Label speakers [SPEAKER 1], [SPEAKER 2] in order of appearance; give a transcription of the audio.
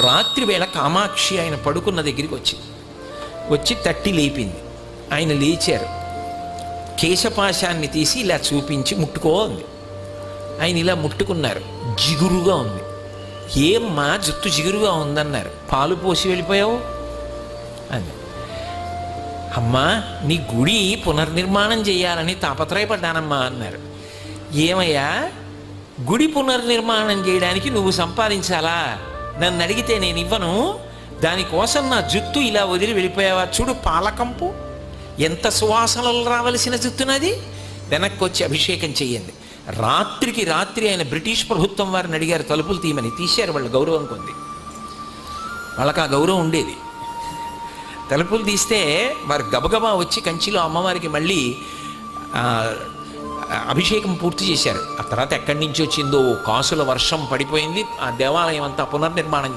[SPEAKER 1] రాత్రి వేళ కామాక్షి ఆయన పడుకున్న దగ్గరికి వచ్చి తట్టి లేపింది. ఆయన లేచారు. కేశపాశాన్ని తీసి ఇలా చూపించి ముట్టుకో అంది. ఆయన ఇలా ముట్టుకున్నారు. జిగురుగా ఉంది. ఏమ్మా జుట్టు జిగురుగా ఉందన్నారు. పాలు పోసి వెళ్ళిపోయావు అని. అమ్మా నీ గుడి పునర్నిర్మాణం చేయాలని తాపత్రయపడ్డానమ్మా అన్నారు. ఏమయ్యా గుడి పునర్నిర్మాణం చేయడానికి నువ్వు సంపాదించాలా? నన్ను అడిగితే నేను ఇవ్వను. దానికోసం నా జుట్టు ఇలా వదిలి వెళ్ళిపోయావా? చూడు పాలకంపు ఎంత సువాసనలు రావలసిన జుట్టునది. వెనక్కి వచ్చి అభిషేకం చెయ్యండి. రాత్రికి రాత్రి ఆయన బ్రిటిష్ ప్రభుత్వం వారిని అడిగారు తలుపులు తీయమని. తీశారు. వాళ్ళు గౌరవం కొంది. వాళ్ళకి ఆ గౌరవం ఉండేది. తలుపులు తీస్తే వారు గబగబా వచ్చి కంచిలో అమ్మవారికి మళ్ళీ అభిషేకం పూర్తి చేశారు. ఆ తర్వాత ఎక్కడి నుంచి వచ్చిందో కాసుల వర్షం పడిపోయింది. ఆ దేవాలయం అంతా పునర్నిర్మాణం చేశారు.